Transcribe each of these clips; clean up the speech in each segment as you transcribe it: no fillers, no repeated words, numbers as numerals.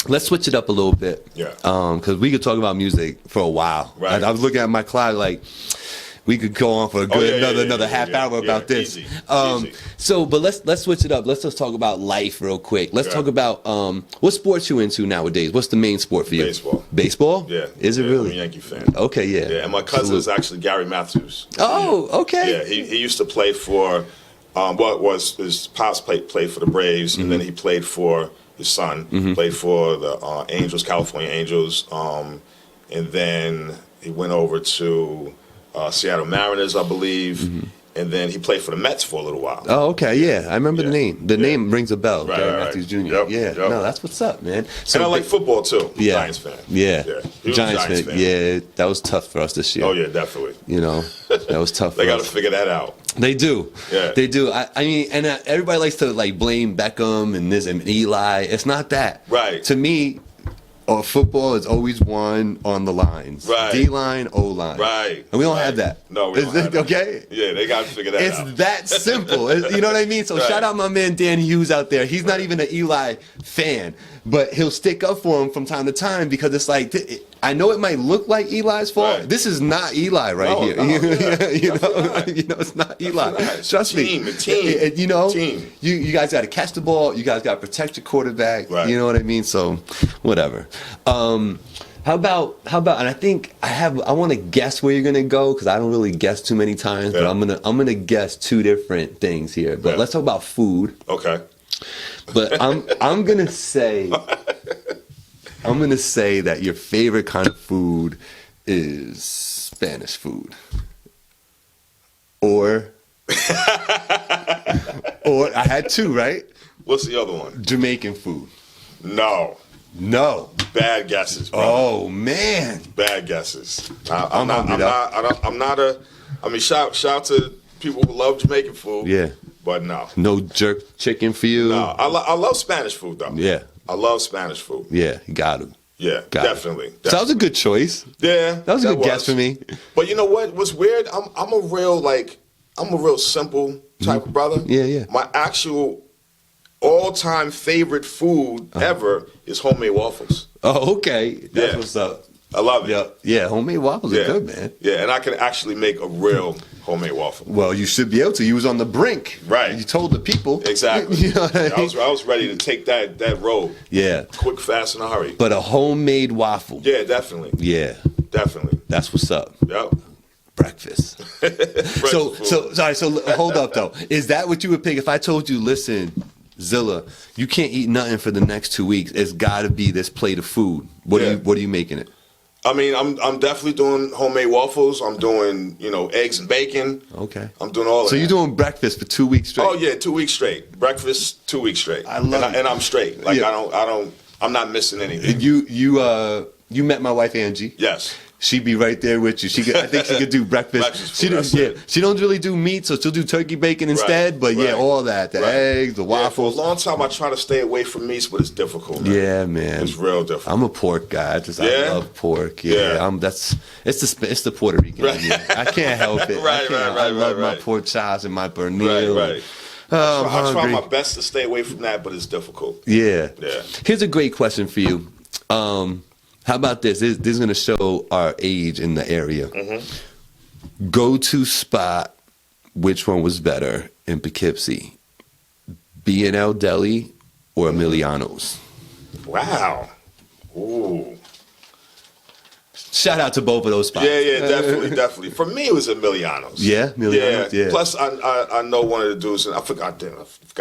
Let's switch it up a little bit. Yeah. Because we could talk about music for a while. Right. I was looking at my clock like, we could go on for a good another half hour about this. Easy. So, but let's switch it up. Let's just talk about life real quick. Let's talk about what sports you into nowadays. What's the main sport for you? Baseball. Baseball? Yeah. Is it really? I'm a Yankee fan. Okay, yeah. Yeah, and my cousin is actually Gary Matthews. Oh, okay. Yeah, he used to play for, his pops played for the Braves, and then he played for his son, played for the Angels, California Angels, and then he went over to Seattle Mariners, I believe, and then he played for the Mets for a little while. Oh, okay, yeah. I remember the name. The name rings a bell. Right, Gary right, Matthews Jr. Yep, yeah, yep. no, that's what's up, man. So, And I like football, too. Yeah. Giants fan. Yeah. He was Giants a Giants fan. Yeah, that was tough for us this year. Oh, yeah, definitely. You know, that was tough They for got to us. figure that out. They do. Yeah. They do. I mean, and everybody likes to like blame Beckham and this and Eli. It's not that. Right. To me, football is always one on the lines. Right. D-line, O-line. Right. And we don't have that. No, we don't have that. Okay? Yeah, they got to figure that out. It's that simple. You know what I mean? So Right. shout out my man Dan Hughes out there. He's not even an Eli fan, but he'll stick up for him from time to time because it's like, I know it might look like Eli's fault. Right. This is not Eli here. No, yeah. you know, not. It's not Eli. Not. It's Trust a team, me. a team. You know, Team. you guys got to catch the ball. You guys got to protect your quarterback. Right. You know what I mean? So, whatever. How about? And I think I want to guess where you're gonna go because I don't really guess too many times. But Yeah. I'm gonna guess two different things here. But Yeah. let's talk about food. Okay. But I'm gonna say that your favorite kind of food is Spanish food, or I had two, right? What's the other one? Jamaican food. No. Bad guesses, bro. Oh man. Bad guesses. I'm hungry, I mean, shout out to people who love Jamaican food. Yeah. But no. No jerk chicken for you. No. I love Spanish food, though. Yeah. I love Spanish food. Yeah. You got him. Yeah, definitely. So that was a good choice. Yeah. That was a good guess for me. But you know what? What's weird? I'm a real simple type of brother. Yeah. My actual all-time favorite food ever is homemade waffles. Oh, okay. That's Yeah. what's up. I love it. Yeah. Homemade waffles are good, man. Yeah, and I can actually make a real homemade waffle. Well, you should be able to. You was on the brink. Right. You told the people. Exactly. You know what I mean? I was ready to take that road. Yeah. Quick, fast, in a hurry. But a homemade waffle. Yeah, definitely. Yeah. Definitely. That's what's up. Yep. Breakfast. So food. hold up though. Is that what you would pick if I told you, listen, Zilla, you can't eat nothing for the next 2 weeks. It's got to be this plate of food. What are you making it? I mean, I'm definitely doing homemade waffles. I'm doing, eggs and bacon. Okay. I'm doing all of that. So you're doing breakfast for 2 weeks straight? Oh yeah, 2 weeks straight. Breakfast, 2 weeks straight. I love it. And I'm straight. Like Yeah. I'm not missing anything. You met my wife Angie. Yes. She'd be right there with you. I think she could do breakfast. Breakfast food, She don't really do meat, so she'll do turkey bacon instead. But yeah, right. all that, the eggs, the Yeah, waffles. for a long time, I try to stay away from meats, but it's difficult. Man. Yeah, man, It's real difficult. I'm a pork guy. I Yeah? love pork. Yeah, Yeah. It's the Puerto Rican. Right. in me. I can't help it. Right, I love my right. pork chops and my pernil. Right. Oh, I try hungry. my best to stay away from that, but it's difficult. Yeah. Yeah. Here's a great question for you. How about this? This is going to show our age in the area. Mm-hmm. Go-to spot, which one was better in Poughkeepsie? B&L Deli or Emiliano's? Wow. Ooh. Shout out to both of those spots. Yeah, definitely. For me, it was Emiliano's. Yeah, Emiliano's, yeah. Plus, I know one of the dudes, and I forgot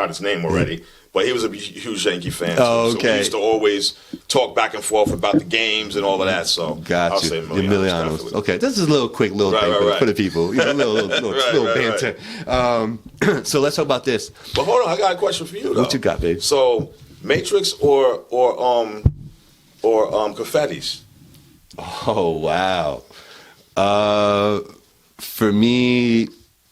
his name already, but he was a huge Yankee fan. Oh, So okay. we used to always talk back and forth about the games and all of that. So Got I'll you. say Emiliano's. Emiliano's. Okay, this is a quick little Right, thing right, for the right. people. Little Right. banter. So let's talk about this. But hold on, I got a question for you, though. What you got, babe? So, Matrix or Confettis? Oh, wow. For me,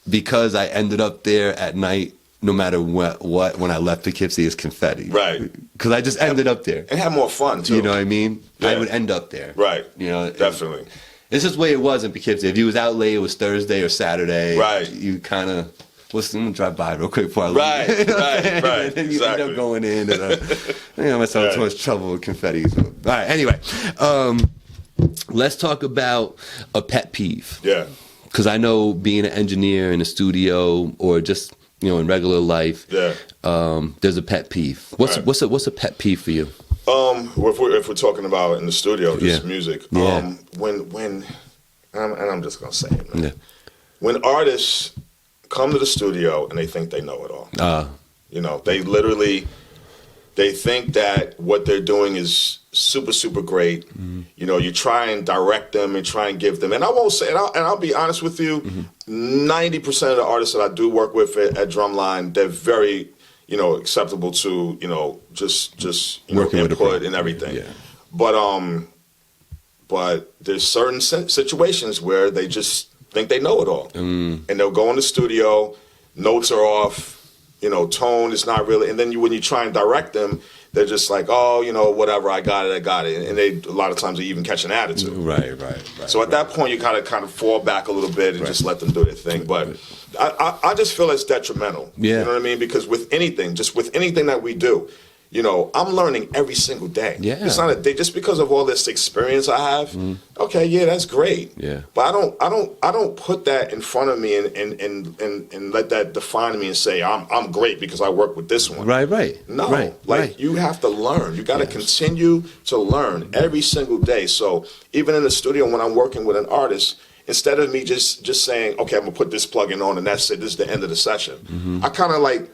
because I ended up there at night, no matter what when I left Poughkeepsie, is confetti. Right. Because I just ended up there. And have more fun, too. You know what I mean? Yeah. I would end up there. Right. You know, Definitely. It's just the way it was in Poughkeepsie. If you was out late, it was Thursday or Saturday. Right. You kind of I'm gonna drive by real quick before I leave. Right. And then you end up going in, and I myself in too much trouble with confetti. So. All right. Anyway, let's talk about a pet peeve. Yeah. Because I know being an engineer in a studio or just in regular life, there's a pet peeve. What's a pet peeve for you? If we're talking about in the studio, just music. Yeah. When and I'm just gonna say it, man. Yeah. When artists come to the studio and they think they know it all. They think that what they're doing is super, super great. Mm-hmm. You try and direct them and try and give them. And I won't say, and I'll be honest with you, 90% of the artists that I do work with at Drumline, they're very, acceptable to, just working input and everything. Yeah. But there's certain situations where they just think they know it all. And they'll go in the studio, notes are off, tone is not really, and then when you try and direct them, they're just like, oh, whatever, I got it. And a lot of times they even catch an attitude. Right. So at that point, you kind of fall back a little bit and just let them do their thing. But I just feel it's detrimental. Yeah. You know what I mean? Because with anything that we do, I'm learning every single day. Yeah. It's not a day just because of all this experience I have. Okay, yeah, that's great. Yeah. But I don't put that in front of me and let that define me and say I'm great because I work with this one. Right. No. You have to learn. You got to continue to learn every single day. So even in the studio when I'm working with an artist, instead of me just saying, okay, I'm gonna put this plugin on and that's it, this is the end of the session. I kind of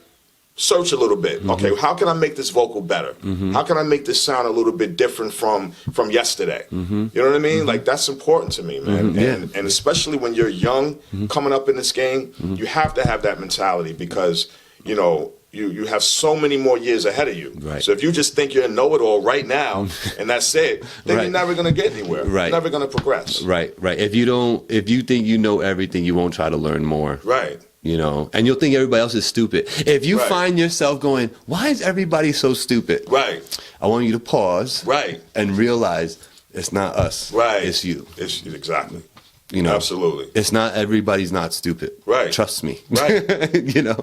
search a little bit. Okay, how can I make this vocal better? How can I make this sound a little bit different from yesterday? You know what I mean? That's important to me, man. And especially when you're young, coming up in this game, you have to have that mentality because, you have so many more years ahead of you. Right. So if you just think you're a know-it-all right now and that's it, then you're never going to get anywhere. Right. You're never going to progress. Right. If you think you know everything, you won't try to learn more. Right. And you'll think everybody else is stupid. If you find yourself going, why is everybody so stupid? Right. I want you to pause. Right. And realize it's not us. Right. It's you. It's exactly. Absolutely. It's not everybody's not stupid. Right. Trust me. Right.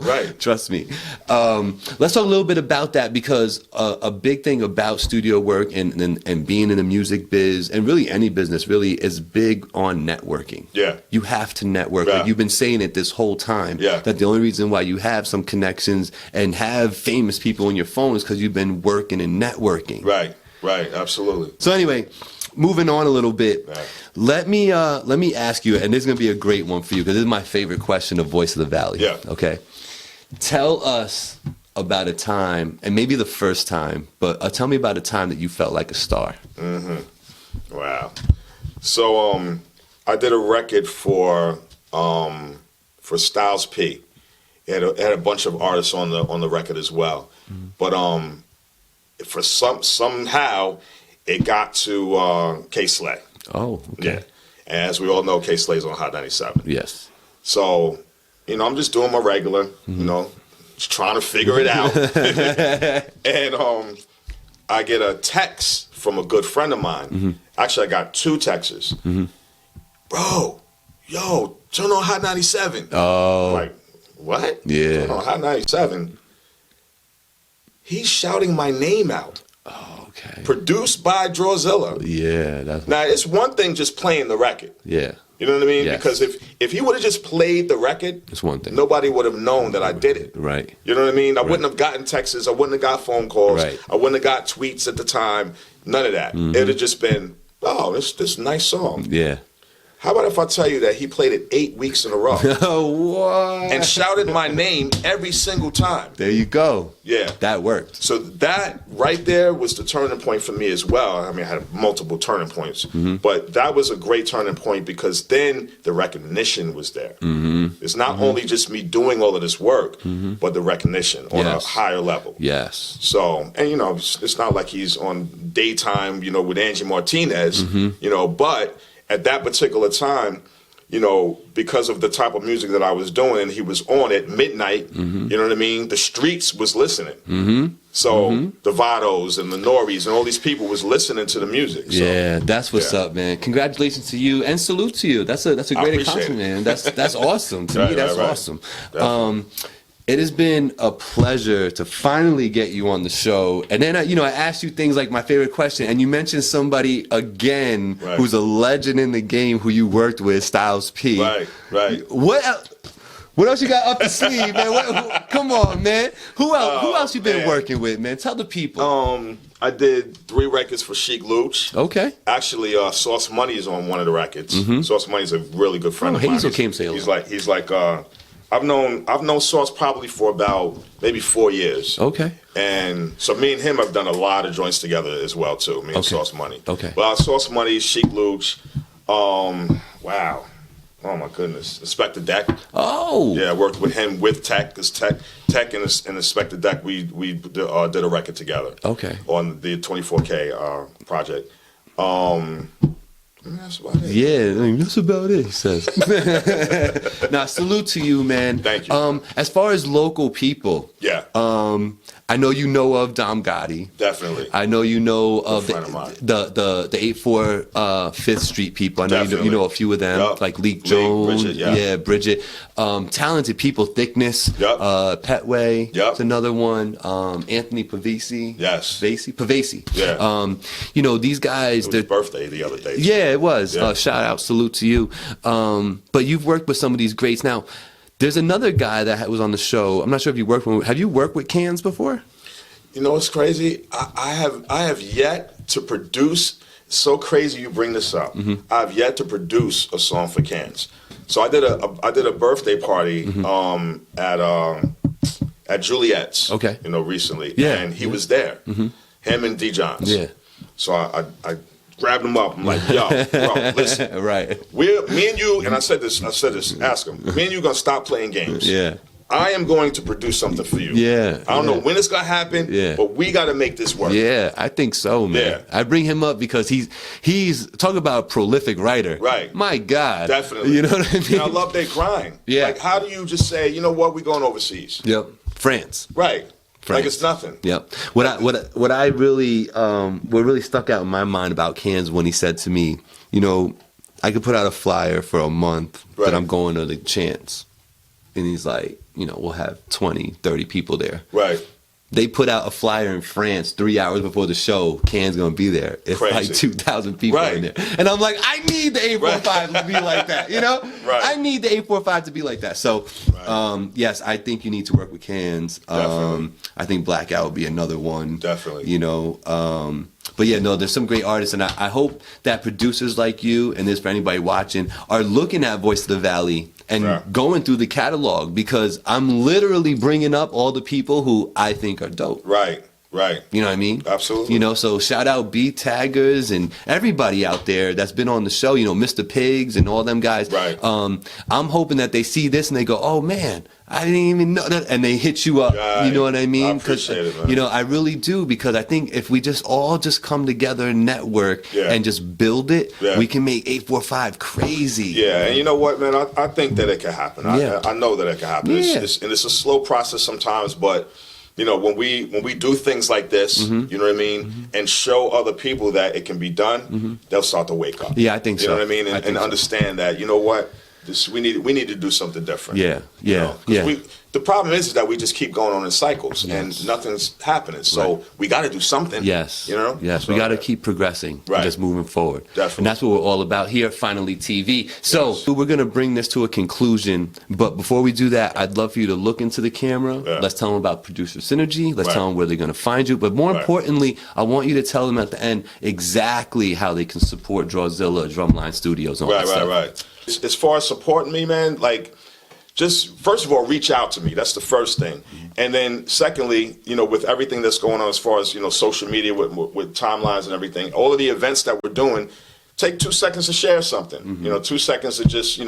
Right. Trust me. Let's talk a little bit about that because a big thing about studio work and being in the music biz and really any business really is big on networking. Yeah. You have to network. Yeah. Like you've been saying it this whole time. Yeah. That the only reason why you have some connections and have famous people on your phone is because you've been working and networking. Right. Right. Absolutely. So anyway, moving on a little bit, let me ask you, and this is going to be a great one for you because this is my favorite question of Voice of the Valley. Yeah. Okay. Tell us about a time, and maybe the first time, but tell me about a time that you felt like a star. Wow. So I did a record for Styles P. It had a bunch of artists on the record as well, but for somehow it got to K-Slay. Oh, okay. Yeah. And as we all know, K-Slay's on Hot 97. Yes. So, I'm just doing my regular, just trying to figure it out. And I get a text from a good friend of mine. Actually, I got two texts. Bro, yo, turn on Hot 97. Oh. I'm like, what? Yeah. Turn on Hot 97. He's shouting my name out. Oh, okay. Produced by DRAWZILLA. Yeah. Now, it's one thing just playing the record. Yeah. You know what I mean? Yes. Because if he would have just played the record, it's one thing. Nobody would have known that I did it. Right. You know what I mean? I wouldn't have gotten texts. I wouldn't have got phone calls. Right. I wouldn't have got tweets at the time. None of that. It would have just been, oh, this nice song. Yeah. How about if I tell you that he played it 8 weeks in a row? What? And shouted my name every single time. There you go. Yeah. That worked. So that right there was the turning point for me as well. I mean, I had multiple turning points. But that was a great turning point because then the recognition was there. It's not only just me doing all of this work, but the recognition on a higher level. Yes. So, and it's not like he's on daytime, with Angie Martinez, but at that particular time, you know, because of the type of music that I was doing, and he was on at midnight, Mm-hmm. you know what I mean? The streets was listening. Mm-hmm. So the Vados and the Noris and all these people was listening to the music. So, yeah, that's what's up, man. Congratulations to you and salute to you. That's a great accomplishment, man. That's awesome. To me, that's awesome. It has been a pleasure to finally get you on the show. And then, I asked you things like my favorite question, and you mentioned somebody again who's a legend in the game who you worked with, Styles P. Right. What else you got up the sleeve, man? Come on, man. Who else you been working with, man? Tell the people. I did 3 records for Sheik Luch. Okay. Actually, Sauce Money is on one of the records. Sauce Money is a really good friend of mine. Hazel came say hello. He's like I've known Sauce probably for about maybe 4 years. Okay. And so me and him have done a lot of joints together as well too. Me and Sauce Money. Okay. Well, Sauce Money, Sheik Luch. Wow. Oh my goodness, Inspector Deck. Oh. Yeah, I worked with him with Tech, because Tech and Inspector Deck, we did a record together. Okay. On the 24K project. That's about it. Yeah, that's about it, he says. Now, salute to you, man. Thank you. As far as local people, I know you know of Dom Gotti. Definitely. I know you know of the 84 5th Street people. I know you know a few of them, like Leek Jones. Bridget, Bridget. Talented people, Thickness, Petway. It's another one. Anthony Pavesi. Yes. Pavesi. Yeah. These guys. It was his birthday the other day. Yeah, it was. Shout out, salute to you. But you've worked with some of these greats. Now, there's another guy that was on the show. I'm not sure if you worked with. Have you worked with Cans before? You know what's crazy? I have yet to produce. It's so crazy you bring this up. I've yet to produce a song for Cans. So I did a birthday party at Juliet's. Okay. Recently. Yeah. And he was there. Him and D. Johns. Yeah. So I grabbed him up. I'm like, yo, bro, listen. Right. Me and you, and I said this, ask him. Me and you gonna stop playing games. Yeah. I am going to produce something for you. Yeah. I don't know when it's gonna happen, but we gotta make this work. Yeah, I think so, man. Yeah. I bring him up because he's talking about a prolific writer. Right. My God. Definitely. You know what I mean? And I love their grind. Yeah. Like, how do you just say, you know what, we're going overseas? Yep. France. Right. France. Like it's nothing. Yep. What I really what really stuck out in my mind about Cans when he said to me, I could put out a flyer for a month that I'm going to the Chance. And he's like, we'll have 20, 30 people there. Right. They put out a flyer in France 3 hours before the show. Can's gonna be there. It's Crazy. like 2,000 people in there, and I'm like, I need the 845 to be like that. Right. I need the 845 to be like that. So, yes, I think you need to work with Cans. I think Blackout would be another one. Definitely. But yeah, no, there's some great artists, and I hope that producers like you, and this for anybody watching, are looking at Voice of the Valley and going through the catalog, because I'm literally bringing up all the people who I think are dope. Right. You know what I mean? Absolutely. So shout out Beat Taggers and everybody out there that's been on the show, Mr. Pigs and all them guys. Right. I'm hoping that they see this and they go, oh man, I didn't even know that, and they hit you up. Right. You know what I mean? I appreciate it, man. I really do, because I think if we all come together and network and just build it, we can make 845 crazy. Yeah, and you know what, man? I think that it can happen. I know that it can happen. Yeah. It's a slow process sometimes, but when we do things like this, you know what I mean, and show other people that it can be done, they'll start to wake up. Yeah, I think so. You know what I mean, and understand that, you know what, we need to do something different. The problem is that we just keep going on in cycles and nothing's happening. So we got to do something. Yes. So, we got to keep progressing and just moving forward. Definitely. And that's what we're all about here at Finally TV. So we're going to bring this to a conclusion. But before we do that, I'd love for you to look into the camera. Yeah. Let's tell them about Producer Synergy. Let's tell them where they're going to find you. But more importantly, I want you to tell them at the end exactly how they can support DRAWZILLA, Drumline Studios, and all that stuff. Right. As far as supporting me, man, just first of all, reach out to me. That's the first thing. And then secondly, with everything that's going on as far as, social media with timelines and everything, all of the events that we're doing, take 2 seconds to share something, 2 seconds to just,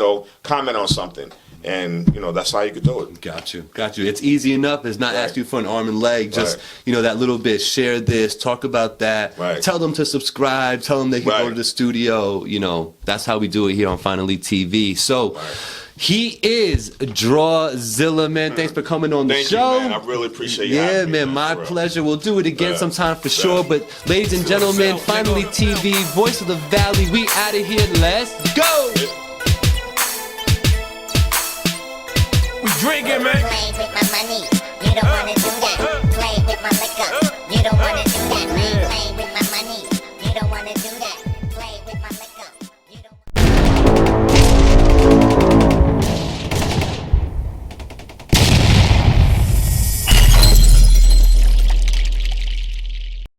comment on something. And, you know, that's how you could do it. Got you. It's easy enough. It's not asking you for an arm and leg. Just, you know, that little bit. Share this. Talk about that. Tell them to subscribe. Tell them they can go to the studio. You know, that's how we do it here on Finally TV. So, he is DRAWZILLA, man. Thanks for coming on the show. You, man. I really appreciate you having me, man. My pleasure. We'll do it again sometime for sure. But, ladies and gentlemen, Finally TV, Voice of the Valley. We out of here. Let's go. We drinking, man. Play with my money. You don't wanna do that.